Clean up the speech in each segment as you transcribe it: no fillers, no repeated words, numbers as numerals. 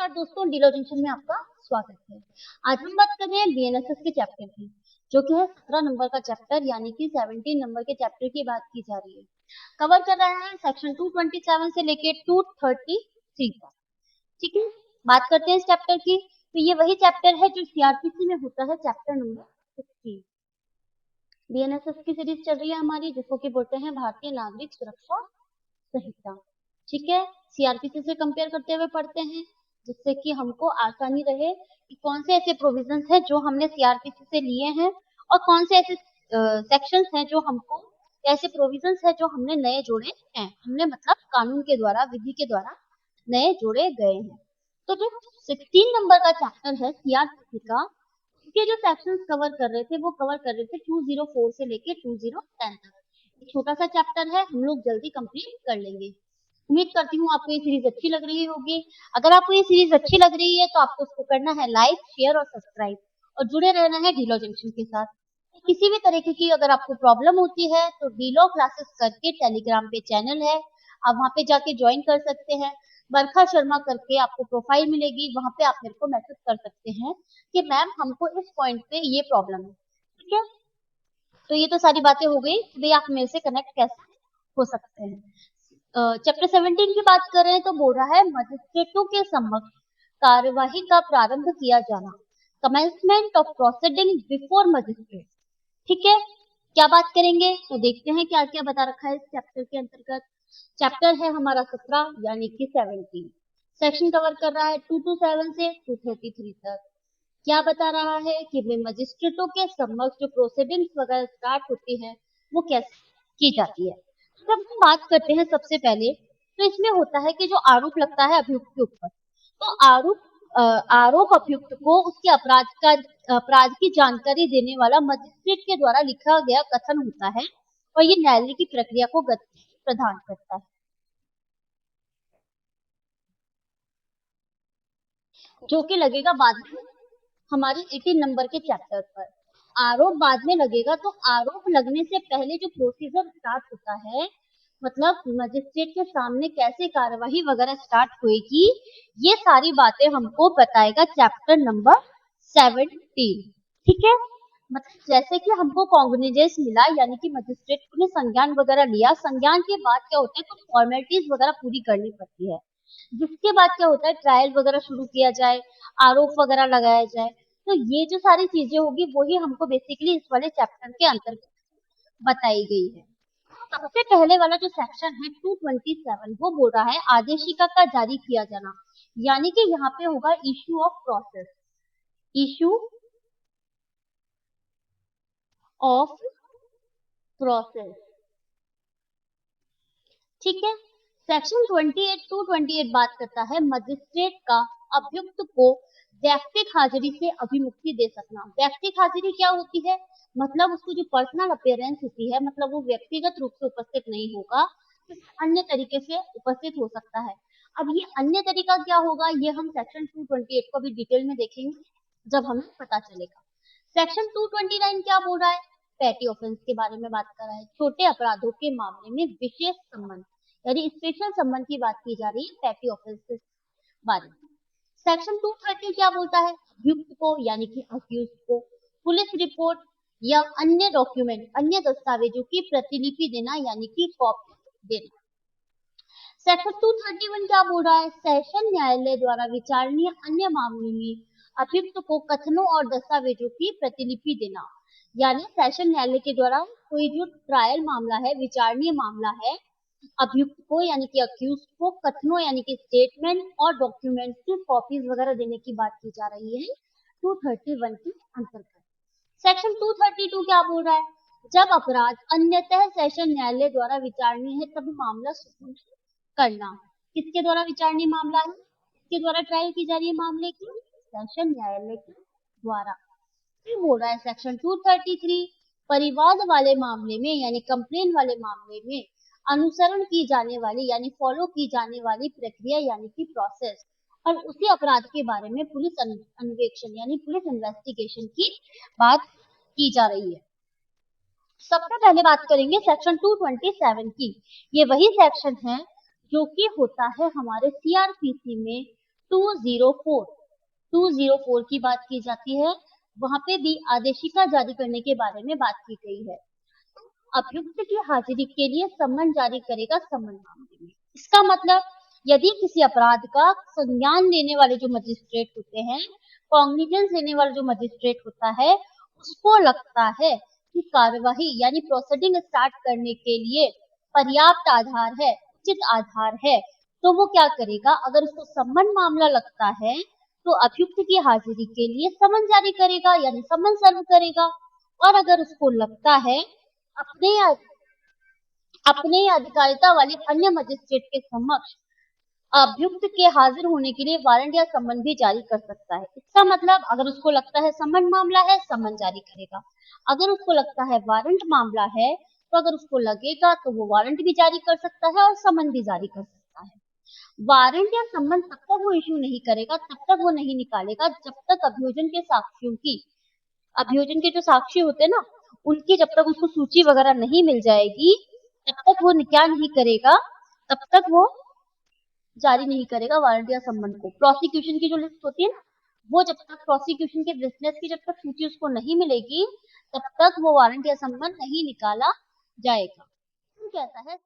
नमस्कार दोस्तों, डीलो जंक्शन में आपका स्वागत है। आज हम बात कर रहे हैं बीएनएसएस के चैप्टर की, जो कि है 17 नंबर का चैप्टर, यानी कि 17 नंबर के चैप्टर की बात की जा रही है। कवर कर रहा है सेक्शन 227 से लेके 233 तक। ठीक है, बात करते हैं इस चैप्टर की। तो ये वही चैप्टर है जो सीआरपीसी में होता है, चैप्टर नंबर 16। बीएनएसएस की सीरीज चल रही है हमारी, जिसको कि बोलते हैं भारतीय नागरिक सुरक्षा संहिता। ठीक है, सीआरपीसी से कंपेयर करते हुए पढ़ते हैं, जिससे कि हमको आसानी रहे कि कौन से ऐसे प्रोविजंस हैं जो हमने सीआरपीसी से लिए हैं और कौन से ऐसे सेक्शंस हैं जो हमको, ऐसे प्रोविजंस हैं जो हमने नए जोड़े हैं, हमने मतलब कानून के द्वारा, विधि के द्वारा नए जोड़े गए हैं। तो जो 16 नंबर का चैप्टर है सीआरपीसी का, उसके जो सेक्शंस कवर कर रहे थे वो कवर कर रहे थे 204 से लेके 2010 तक। छोटा सा चैप्टर है, हम लोग जल्दी कंप्लीट कर लेंगे। उम्मीद करती हूँ आपको ये सीरीज अच्छी लग रही होगी। अगर आपको ये सीरीज अच्छी लग रही है तो आपको उसको करना है लाइक, शेयर और सब्सक्राइब, और जुड़े रहना है डीलो जंक्शन के साथ। किसी भी तरीके की अगर आपको प्रॉब्लम होती है तो डीलो क्लासेस करके टेलीग्राम पे चैनल है, आप वहाँ पे जाके ज्वाइन कर सकते हैं। बरखा शर्मा करके आपको प्रोफाइल मिलेगी, वहाँ पे आप मेरे को मैसेज कर सकते हैं कि मैम हमको इस पॉइंट पे ये प्रॉब्लम है। ठीक है, तो ये तो सारी बातें हो गई भाई आप मेरे से कनेक्ट कैसे हो सकते हैं। चैप्टर 17 की बात कर रहे हैं तो बोल रहा है मजिस्ट्रेटों के समक्ष कार्यवाही का प्रारंभ किया जाना, commencement of proceeding before magistrate. ठीक है, क्या बात करेंगे तो देखते हैं क्या क्या बता रखा है इस चैप्टर के अंतर्गत। चैप्टर है हमारा 17 यानी कि 17। सेक्शन कवर कर रहा है 227 से 233 तक। क्या बता रहा है कि मजिस्ट्रेटों के समक्ष जो प्रोसीडिंग्स वगैरह स्टार्ट होती है वो कैसे की जाती है। जब हम बात करते हैं सबसे पहले तो इसमें होता है कि जो आरोप लगता है अभियुक्त के ऊपर, तो आरोप अभियुक्त को उसके अपराध की जानकारी देने वाला मजिस्ट्रेट के द्वारा लिखा गया कथन होता है, और ये न्यायालय की प्रक्रिया को गति प्रदान करता है। जो कि लगेगा बाद में हमारे 18 नंबर के चैप्टर पर। आरोप बाद में लगेगा, तो आरोप लगने से पहले जो प्रोसीजर स्टार्ट होता है, मतलब मजिस्ट्रेट के सामने कैसे कार्यवाही वगैरह स्टार्ट होएगी, ये सारी बातें हमको बताएगा चैप्टर नंबर 17। ठीक है, मतलब जैसे कि हमको कॉग्निजेंस मिला, यानी कि मजिस्ट्रेट ने संज्ञान वगैरह लिया, संज्ञान के बाद क्या होता है, कुछ फॉर्मेलिटीज वगैरह पूरी करनी पड़ती है, जिसके बाद क्या होता है ट्रायल वगैरह शुरू किया जाए, आरोप वगैरह लगाया जाए। तो ये जो सारी चीजें होगी वही हमको बेसिकली इस वाले चैप्टर के अंतर्गत बताई गई है। सबसे पहले वाला जो सेक्शन है 227, वो बोल रहा है आदेशिका का जारी किया जाना, यानी कि यहाँ पे होगा issue of process, issue of process. ठीक है, सेक्शन 28 टू 28 बात करता है मजिस्ट्रेट का अभियुक्त को व्यक्तिगत हाजिरी से अभिमुक्ति दे सकना। व्यक्तिगत हाजिरी क्या होती है, मतलब उसको जो पर्सनल अपीयरेंस होती है, मतलब वो व्यक्तिगत रूप से उपस्थित नहीं होगा, अन्य तरीके से उपस्थित हो सकता है। अब ये अन्य तरीका क्या होगा, ये हम सेक्शन 228 को भी डिटेल में देखेंगे जब हमें पता चलेगा। सेक्शन 229 क्या बोल रहा है, पैटी ऑफेंस के बारे में बात कर रहा है। छोटे अपराधों के मामले में विशेष संबंध, यानी स्पेशल संबंध की बात की जा रही है पैटी ऑफेंस के बारे में। सेक्शन 230 क्या बोलता है, अभियुक्त को यानी कि अक्यूज्ड को पुलिस रिपोर्ट या अन्य डॉक्यूमेंट, अन्य दस्तावेजों की प्रतिलिपि देना, यानी कि कॉपी देना। सेक्शन 231 क्या बोल रहा है, सेशन न्यायालय द्वारा विचारणीय अन्य मामले में अभियुक्त को कथनों और दस्तावेजों की प्रतिलिपि देना, यानी सेशन न्यायालय के द्वारा कोई जो ट्रायल मामला है, विचारणीय मामला है, अभियुक्त को यानी कि अक्यूज को कथनों यानी कि स्टेटमेंट और डॉक्यूमेंट की कॉपीज वगैरह देने की बात की जा रही है 231 के अंतर्गत। सेक्शन 232 क्या बोल रहा है, जब अपराध अन्यतः सेशन न्यायालय द्वारा विचारणीय है तब मामला सुप्रीम करना। किसके द्वारा विचारणीय मामला है, किसके द्वारा ट्रायल की जा रही है मामले की, सेशन न्यायालय के द्वारा। फिर बोल रहा है सेक्शन 233, परिवाद वाले मामले में यानी कंप्लेन वाले मामले में अनुसरण की जाने वाली यानी फॉलो की जाने वाली प्रक्रिया यानी कि प्रोसेस, और उसी अपराध के बारे में पुलिस अन्वेषण यानी पुलिस इन्वेस्टिगेशन की बात की जा रही है। सबसे पहले बात करेंगे सेक्शन 227 की। ये वही सेक्शन है जो कि होता है हमारे सीआरपीसी में 204 204 की बात की जाती है। वहां पे भी आदेशिका जारी करने के बारे में बात की गई है। अभियुक्त की हाजिरी के लिए सम्मन जारी करेगा सम्मन मामले में। इसका मतलब यदि किसी अपराध का संज्ञान लेने वाले जो मजिस्ट्रेट होते हैं, कॉग्निजेंस लेने वाला जो मजिस्ट्रेट होता है, उसको लगता है कि कार्यवाही यानी प्रोसीडिंग स्टार्ट करने के लिए पर्याप्त आधार है, उचित आधार है, तो वो क्या करेगा, अगर उसको सम्मन मामला लगता है तो अभियुक्त की हाजिरी के लिए सम्मन जारी करेगा यानी सम्मन सर्व करेगा। और अगर उसको लगता है अपने अधिकारिता वाले अन्य मजिस्ट्रेट के समक्ष अभियुक्त के हाजिर होने के लिए वारंट या सम्मन भी जारी कर सकता है। इसका मतलब अगर उसको लगता है सम्मन मामला है, सम्मन जारी करेगा। अगर उसको लगता है वारंट मामला है, तो अगर उसको लगेगा तो वो वारंट भी जारी कर सकता है और सम्मन भी जारी कर सकता है। वारंट या सम्मन तब तक वो इश्यू नहीं करेगा, तब तक वो नहीं निकालेगा जब तक अभियोजन के जो साक्षी होते हैं ना, उनकी जब तक उसको सूची वगैरह नहीं मिल जाएगी, तब तक वो क्या नहीं करेगा, तब तक वो जारी नहीं करेगा वारंट या सम्मन को। प्रोसिक्यूशन की जो लिस्ट होती है ना, वो जब तक प्रोसिक्यूशन के विटनेस की जब तक सूची उसको नहीं मिलेगी, तब तक वो वारंट या सम्मन नहीं निकाला जाएगा। कहता है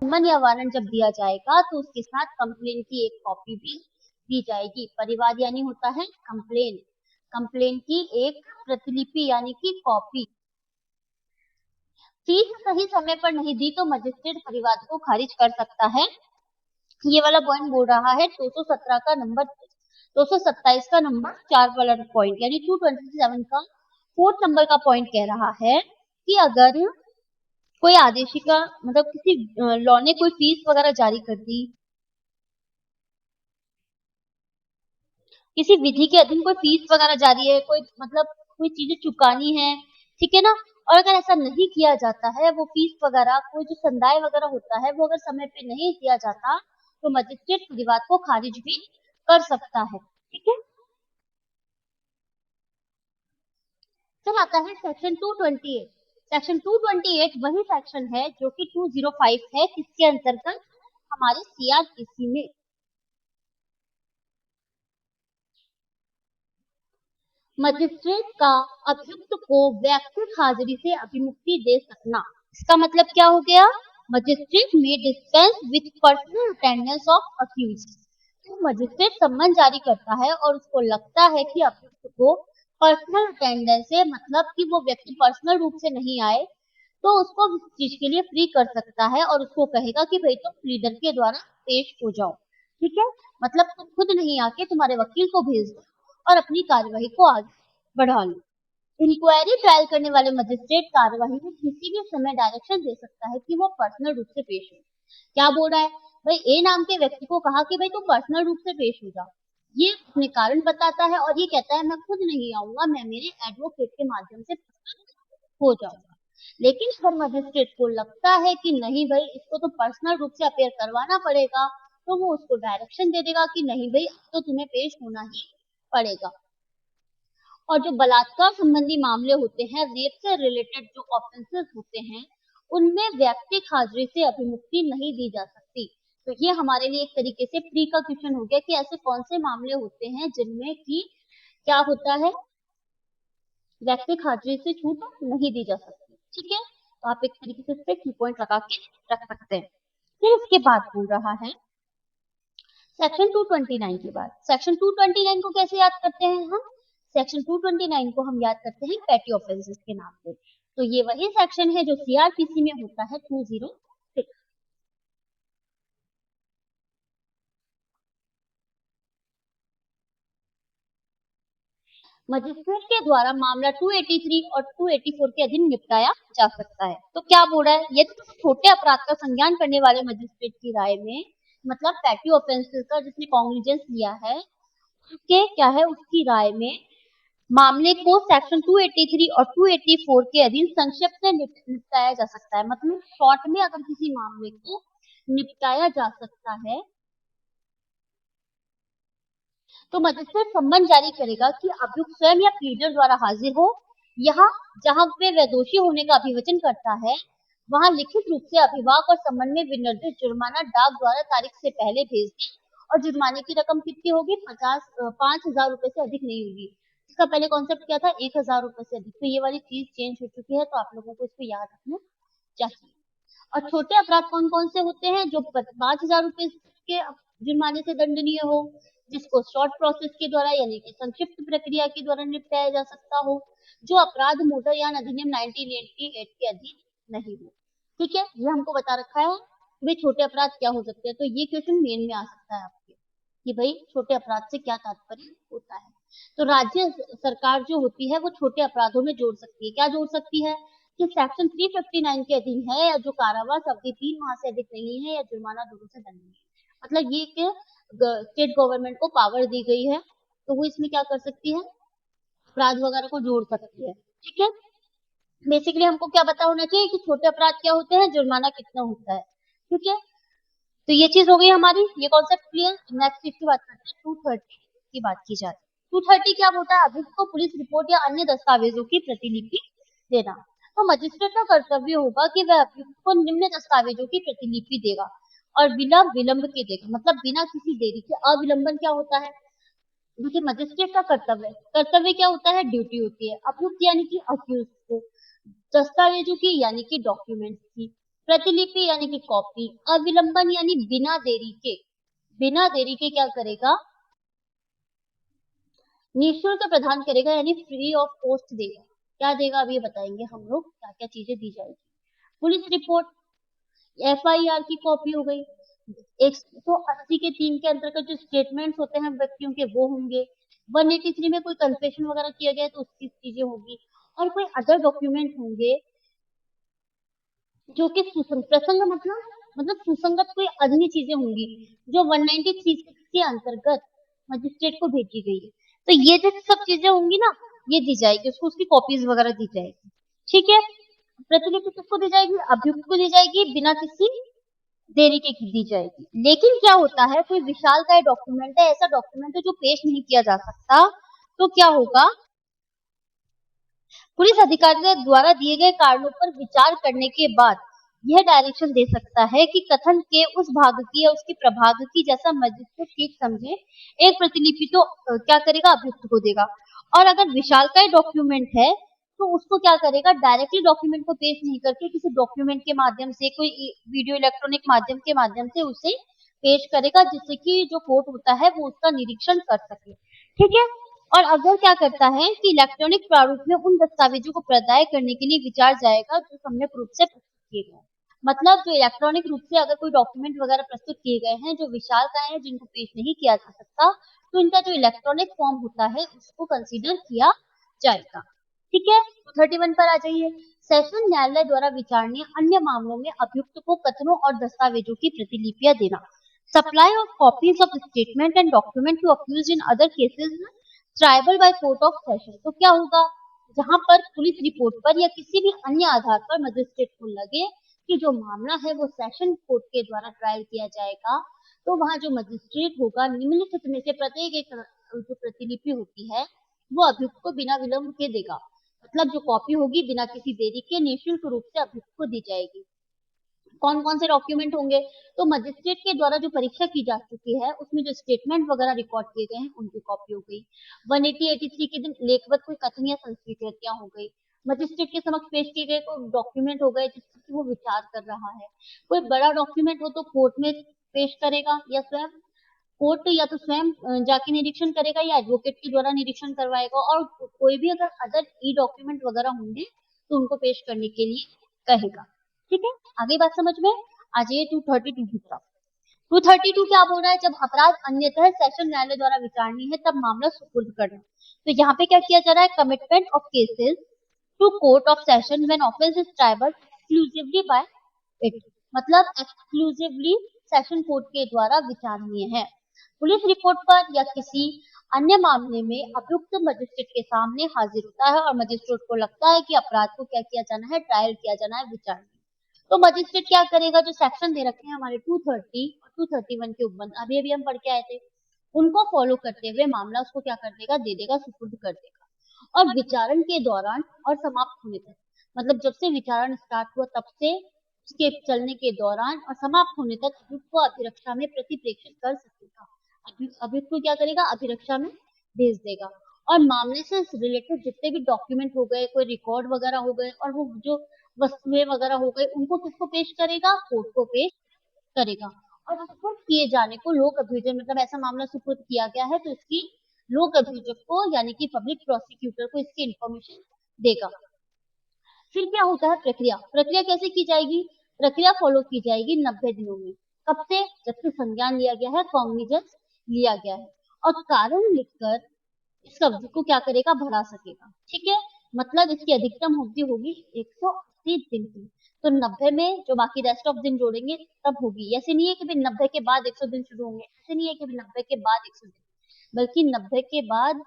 सम्मन या वारंट जब दिया जाएगा तो उसके साथ कंप्लेन की एक कॉपी भी दी जाएगी। परिवाद यानी होता है कंप्लेन, कंप्लेन की एक प्रतिलिपि यानी कि कॉपी। फीस सही समय पर नहीं दी तो मजिस्ट्रेट परिवाद को खारिज कर सकता है। ये वाला पॉइंट बोल रहा है 217 का नंबर 227 का नंबर 4 वाला पॉइंट यानी 227 का 4th नंबर का पॉइंट कह रहा है कि अगर कोई आदेशिका मतलब किसी लॉ ने कोई फीस वगैरह जारी कर दी, किसी विधि के अधीन कोई फीस वगैरह जारी है, कोई मतलब कोई चीजें चुकानी है, ठीक है ना, और अगर ऐसा नहीं किया जाता है, वो फीस वगैरह कोई जो संदाय वगैरह होता है वो अगर समय पे नहीं दिया जाता, तो मजिस्ट्रेट विवाद को खारिज भी कर सकता है। ठीक है, फिर आता है सेक्शन 228। सेक्शन 228 वही सेक्शन है जो कि 205 है, किसके अंतर्गत, हमारे सीआरपीसी में। मजिस्ट्रेट का अभियुक्त को व्यक्तिगत हाजिरी से अभिमुक्ति दे सकना। इसका मतलब क्या हो गया, मजिस्ट्रेट में dispense with personal attendance of accused. तो मजिस्ट्रेट सम्मन जारी करता है और उसको लगता है कि अभियुक्त को पर्सनल अटेंडेंस है, मतलब कि वो व्यक्ति पर्सनल रूप से नहीं आए, तो उसको इस चीज के लिए फ्री कर सकता है और उसको कहेगा कि भाई तुम प्लीडर के द्वारा पेश हो जाओ। ठीक है, मतलब तुम खुद नहीं आके तुम्हारे वकील को भेज दो और अपनी कार्यवाही को आगे बढ़ा लो। इंक्वायरी ट्रायल करने वाले मजिस्ट्रेट कार्यवाही में किसी भी समय डायरेक्शन दे सकता है कि वो पर्सनल रूप से पेश हो। क्या बोल रहा है भाई, ए नाम के व्यक्ति को कहा कि भाई तुम पर्सनल रूप से पेश हो जाओ, ये अपने कारण बताता है और ये कहता है मैं खुद नहीं आऊंगा, मैं मेरे एडवोकेट के माध्यम से हो जाऊंगा। लेकिन अगर मजिस्ट्रेट को लगता है कि नहीं भाई इसको तो पर्सनल रूप से अपेयर करवाना पड़ेगा, तो वो उसको डायरेक्शन दे देगा कि नहीं भाई अब तो तुम्हें पेश होना ही पड़ेगा। और जो बलात्कार संबंधी मामले होते हैं, रेप से रिलेटेड जो ऑफेंसेस होते हैं, उनमें व्यक्तिगत हाजिरी से अभिमुक्ति नहीं दी जा सकती। तो ये हमारे लिए एक तरीके से प्री का क्वेश्चन हो गया कि ऐसे कौन से मामले होते हैं जिनमें कि क्या होता है, व्यक्तिगत हाजिरी से छूट नहीं दी जा सकती। ठीक है, तो आप एक तरीके से इस पे की पॉइंट लगा के रख सकते हैं। फिर इसके बाद बोल रहा है सेक्शन 229 के बाद। सेक्शन 229 को कैसे याद करते हैं हम, सेक्शन 229 को हम याद करते हैं पेटी ऑफेंसेस के नाम से। तो ये वही सेक्शन है जो सीआरपीसी में होता है 206। मजिस्ट्रेट के द्वारा मामला 283 और 284 के अधीन निपटाया जा सकता है। तो क्या बोल रहा है, यदि तो छोटे अपराध का संज्ञान करने वाले मजिस्ट्रेट की राय में, मतलब पेटी ऑफेंसेस का जिसने कॉग्निजेंस लिया है, उसके क्या है उसकी राय में मामले को सेक्शन 283 और 284 के अधीन संक्षिप्त में निपटाया जा सकता है। मतलब शॉर्ट में अगर किसी मामले को निपटाया जा सकता है तो मजिस्ट्रेट सम्मन जारी करेगा कि अभियुक्त स्वयं या प्लीडर द्वारा हाजिर हो। यहाँ जहां वह दोषी होने का अभिवचन करता है वहां लिखित रूप से अभिभाग और सम्मन में विनिर्दिष्ट जुर्माना डाक द्वारा तारीख से पहले भेज दें और जुर्माने की रकम कितनी होगी? 5,000 रुपए से अधिक नहीं होगी। इसका पहले कॉन्सेप्ट क्या था? 1,000 रुपए से अधिक। तो ये वाली चीज चेंज हो चुकी है, तो आप लोगों को इसको याद रखना चाहिए। और छोटे अपराध कौन कौन से होते हैं? जो 5,000 रुपए के जुर्माने से दंडनीय हो, जिसको शॉर्ट प्रोसेस के द्वारा यानी कि संक्षिप्त प्रक्रिया के द्वारा निपटाया जा सकता हो, जो अपराध मोटरयान अधिनियम 1988 के अधीन नहीं हो। ठीक है, ये हमको बता रखा है भाई छोटे अपराध क्या हो सकते हैं। तो ये क्वेश्चन मेन में आ सकता है आपके कि भाई छोटे अपराध से क्या तात्पर्य होता है। तो राज्य सरकार जो होती है वो छोटे अपराधों में जोड़ सकती है। क्या जोड़ सकती है? कि सेक्शन 359 के अधीन है या जो कारावास अवधि 3 माह से अधिक नहीं है या जुर्माना दोनों से दंडनीय है। मतलब ये कि स्टेट गवर्नमेंट को पावर दी गई है तो वो इसमें क्या कर सकती है? अपराध वगैरह को जोड़ सकती है। ठीक है, बेसिकली हमको क्या पता होना चाहिए कि छोटे अपराध क्या होते हैं, जुर्माना कितना होता है। ठीक है, तो ये चीज हो गई हमारी, ये कॉन्सेप्ट क्लियर। नेक्स्ट चीज की बात करते हैं, 230 की बात की जाए। 230 क्या होता है? अभियुक्त को पुलिस रिपोर्ट या अन्य दस्तावेजों की प्रतिलिपि देना। तो मजिस्ट्रेट का कर्तव्य होगा कि वह अभियुक्त को निम्न दस्तावेजों की प्रतिलिपि देगा और बिना विलंब के देगा। मतलब बिना किसी देरी के। अविलंबन क्या होता है? देखिए मजिस्ट्रेट का कर्तव्य क्या होता है? ड्यूटी होती है। अभियुक्त यानी कि अक्यूज को दस्तावेजों की यानी कि डॉक्यूमेंट्स की प्रतिलिपि यानी कि कॉपी, अविलंबन यानी बिना देरी के क्या करेगा? निःशुल्क प्रदान करेगा यानी फ्री ऑफ कॉस्ट देगा। क्या देगा अब ये बताएंगे हम लोग, क्या क्या चीजें दी जाएगी। पुलिस रिपोर्ट, एफआईआर की कॉपी हो गई, 180 के 3 के अंतर्गत जो स्टेटमेंट्स होते हैं व्यक्तियों के वो होंगे। 183 में कोई कन्फेशन वगैरह किया गया तो उसकी चीजें होगी और कोई अदर डॉक्यूमेंट होंगे जो कि प्रसंग मतलब सुसंगत कोई अन्य चीजें होंगी जो 193 के अंतर्गत मजिस्ट्रेट को भेजी गई है। तो ये जो सब चीजें होंगी ना ये दी जाएगी, उसको उसकी कॉपीज वगैरह दी जाएगी। ठीक है, प्रतिलिपि किसको दी जाएगी? अभियुक्त को दी जाएगी, बिना किसी देरी के दी जाएगी। लेकिन क्या होता है, कोई विशालकाय डॉक्यूमेंट है, ऐसा डॉक्यूमेंट है जो पेश नहीं किया जा सकता, तो क्या होगा? पुलिस अधिकारी द्वारा दिए गए कारणों पर विचार करने के बाद यह डायरेक्शन दे सकता है कि कथन के उस भाग की या उसके प्रभाग की जैसा मजिस्ट्रेट ठीक समझे एक प्रतिलिपि तो क्या करेगा? अभियुक्त को देगा। और अगर विशालकाय डॉक्यूमेंट है तो उसको क्या करेगा? डायरेक्टली डॉक्यूमेंट को पेश नहीं करके किसी डॉक्यूमेंट के माध्यम से, कोई वीडियो इलेक्ट्रॉनिक माध्यम के माध्यम से उसे पेश करेगा जिससे कि जो कोर्ट होता है वो उसका निरीक्षण कर सके। ठीक है, और अगर क्या करता है कि इलेक्ट्रॉनिक प्रारूप में उन दस्तावेजों को प्रदाय करने के लिए विचार जाएगा जो सम्यक रूप से प्रस्तुत किए गए। मतलब जो इलेक्ट्रॉनिक रूप से अगर कोई डॉक्यूमेंट वगैरह प्रस्तुत किए गए हैं जो विशालकाय हैं, जिनको पेश नहीं किया जा सकता, तो इनका जो इलेक्ट्रॉनिक फॉर्म होता है उसको कंसीडर किया जाएगा। ठीक है, 31 पर आ जाइए। सेशन न्यायालय द्वारा विचारणीय अन्य मामलों में अभियुक्त को कथनों और दस्तावेजों की प्रतिलिपियां देना। Supply of copies of statement and document to accused in other cases triable by court of session. तो क्या होगा? जहां पर पुलिस रिपोर्ट पर या किसी भी अन्य आधार पर मजिस्ट्रेट को लगे कि जो मामला है वो सेशन कोर्ट के द्वारा ट्रायल किया जाएगा, तो वहां जो मजिस्ट्रेट होगा निम्नलिखित में से प्रत्येक एक जो प्रतिलिपि होती है वो अभियुक्त को बिना विलंब के देगा। मतलब जो कॉपी होगी बिना किसी देरी के निःशुल्क रूप से अभियुक्त को दी जाएगी। कौन कौन से डॉक्यूमेंट होंगे? तो मजिस्ट्रेट के द्वारा जो परीक्षा की जा चुकी है उसमें जो स्टेटमेंट वगैरह रिकॉर्ड किए गए हैं उनकी कॉपी हो गई। 183 के दिन लेखवत कोई कथन या संस्वीकृतियां हो गई। मजिस्ट्रेट के समक्ष पेश किए गए कोई डॉक्यूमेंट हो गए जिसकी वो विचार कर रहा है। कोई बड़ा डॉक्यूमेंट हो तो कोर्ट में पेश करेगा या स्वयं कोर्ट या तो स्वयं जाके निरीक्षण करेगा या एडवोकेट के द्वारा निरीक्षण करवाएगा। और कोई भी अगर अदर ई डॉक्यूमेंट वगैरह होंगे तो उनको पेश करने के लिए कहेगा। ठीक है, आगे बात समझ में आ जाइए 232 की तरफ। 232 क्या बोल रहा है? जब अपराध अन्यतः सेशन न्यायालय द्वारा विचारणीय है तब मामला सुपुर्द करना। तो यहाँ पे क्या किया जा रहा है? Commitment of cases to court of session when offence is triable exclusively by it. मतलब एक्सक्लूसिवली सेशन कोर्ट के द्वारा विचारणीय है। पुलिस रिपोर्ट पर या किसी अन्य मामले में अभियुक्त मजिस्ट्रेट के सामने हाजिर होता है और मजिस्ट्रेट को लगता है कि अपराध को क्या किया जाना है, ट्रायल किया जाना है, विचारणा। तो मजिस्ट्रेट क्या करेगा, जो सेक्शन दे रखे हैं हमारे 230 और 231 के उपबंध, अभी अभी हम पढ़ के आए थे, उनको फॉलो करते हुए मामला उसको क्या कर देगा, दे देगा, सुपुर्द कर देगा। और विचारण के दौरान और समाप्त होने तक, मतलब जब से विचारण स्टार्ट हुआ तब से उसके चलने के दौरान और समाप्त होने तक अभियुक्त को अभिरक्षा में प्रतिप्रेषित कर सकेगा। अभियुक्त को क्या करेगा, अभिरक्षा में भेज देगा। और मामले से रिलेटेड जितने भी डॉक्यूमेंट हो गए, कोई रिकॉर्ड वगैरह हो गए, और वो जो वस्तुएं वगैरह हो गई, उनको किसको पेश करेगा, कोर्ट को पेश करेगा। और सुपुर्द किए जाने को लोक अभियोजन, मतलब ऐसा मामला सुपुर्द किया गया है तो इसकी लोक अभियोजक को यानी कि पब्लिक प्रोसिक्यूटर को इसकी इंफॉर्मेशन देगा। फिर क्या होता है, प्रक्रिया। प्रक्रिया कैसे की जाएगी, प्रक्रिया फॉलो की जाएगी 90 दिनों में। कब से, जब से संज्ञान लिया गया है, कॉग्निजेंस लिया गया है, और कारण लिखकर इस अवधि को क्या करेगा, बढ़ा सकेगा। ठीक है, मतलब इसकी अधिकतम अवधि होगी 180 दिन की। तो 90 में जो बाकी रेस्ट ऑफ दिन जोड़ेंगे तब होगी। ऐसे नहीं है कि 90 के बाद 100 दिन शुरू होंगे, ऐसे नहीं है कि 90 के बाद 100 दिन, बल्कि 90 के बाद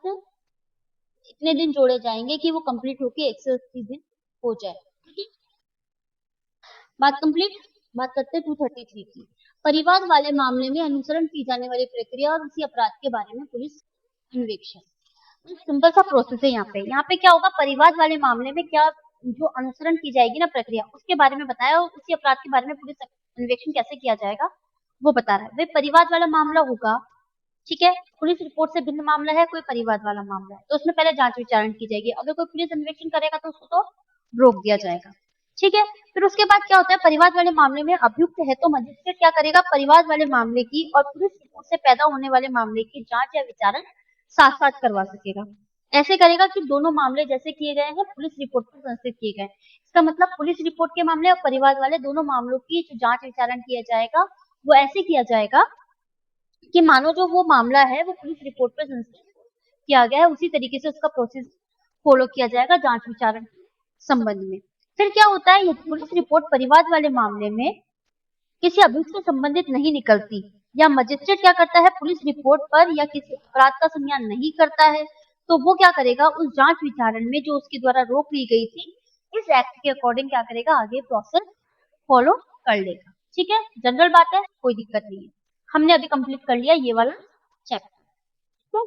इतने दिन जोड़े जाएंगे कि वो कंप्लीट होके 180 दिन हो जाए। ठीक है, बात कंप्लीट। बात करते हैं 233 की। परिवाद वाले मामले में अनुसरण की जाने वाली प्रक्रिया और उसी अपराध के बारे में पुलिस अन्वेषण। सिंपल सा प्रोसेस है। यहाँ पे क्या होगा, परिवाद वाले मामले में क्या जो अनुसरण की जाएगी ना प्रक्रिया, उसके बारे में बताया, और उसी अपराध के बारे में पुलिस अन्वेषण कैसे किया जाएगा वो बता रहा है। वे परिवाद वाला मामला होगा, ठीक है, पुलिस रिपोर्ट से भिन्न मामला है, कोई परिवाद वाला मामला है, तो उसमें पहले जांच विचारण की जाएगी। अगर कोई पुलिस अन्वेषण करेगा तो उसको तो रोक दिया जाएगा। ठीक है, फिर उसके बाद क्या होता है, परिवाद वाले मामले में अभियुक्त है तो मजिस्ट्रेट क्या करेगा, परिवाद वाले मामले की और पुलिस रिपोर्ट से पैदा होने वाले मामले की जांच या विचारण साथ साथ करवा सकेगा। ऐसे करेगा कि दोनों मामले जैसे किए गए हैं पुलिस रिपोर्ट पर संस्थित किए गए। इसका मतलब पुलिस रिपोर्ट के मामले और परिवाद वाले दोनों मामलों की जो जांच विचारण किया जाएगा वो ऐसे किया जाएगा कि मानो जो वो मामला है वो पुलिस रिपोर्ट पर संस्थित किया गया है, उसी तरीके से उसका प्रोसेस फॉलो किया जाएगा जांच विचारण के संबंध में। फिर क्या होता है, यदि पुलिस रिपोर्ट परिवाद वाले मामले में किसी अभियुक्त से संबंधित नहीं निकलती या मजिस्ट्रेट क्या करता है, पुलिस रिपोर्ट पर या किसी अपराध का संज्ञान नहीं करता है, तो वो क्या करेगा, उस जांच विचारण में जो उसके द्वारा रोक ली गई थी इस एक्ट के अकॉर्डिंग क्या करेगा, आगे प्रोसेस फॉलो कर लेगा। ठीक है, जनरल बात है, कोई दिक्कत नहीं है। हमने अभी कंप्लीट कर लिया ये वाला चैप्टर। तो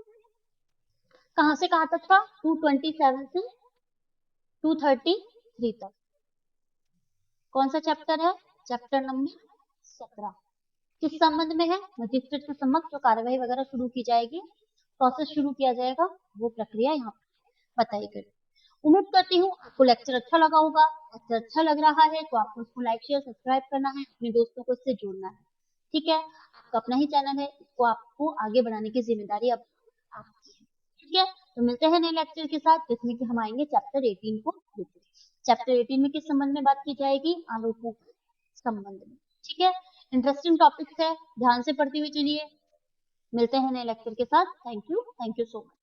कहां से कहां तक था, 227 से 233 तक। कौन सा चैप्टर है, चैप्टर नंबर 17। किस संबंध में है, मजिस्ट्रेट के समक्ष जो कार्यवाही वगैरह शुरू की जाएगी, प्रोसेस शुरू किया जाएगा, वो प्रक्रिया यहाँ बताई गई। उम्मीद करती हूँ आपको लेक्चर अच्छा लगा होगा। लेक्चर अच्छा लग रहा है तो आपको इसको लाइक शेयर सब्सक्राइब करना है, अपने दोस्तों को इससे जोड़ना है। ठीक है, आपका अपना ही चैनल है, इसको आपको आगे बढ़ाने की जिम्मेदारी अब आपकी है। ठीक है, तो मिलते हैं नए लेक्चर के साथ जिसमें कि हम आएंगे चैप्टर 18 को लेकर। चैप्टर 18 में किस संबंध में बात की जाएगी, आरोपों के संबंध में। ठीक है, इंटरेस्टिंग टॉपिक्स है, ध्यान से पढ़ते हुए चलिए। मिलते हैं नए लेक्चर के साथ। Thank you so much.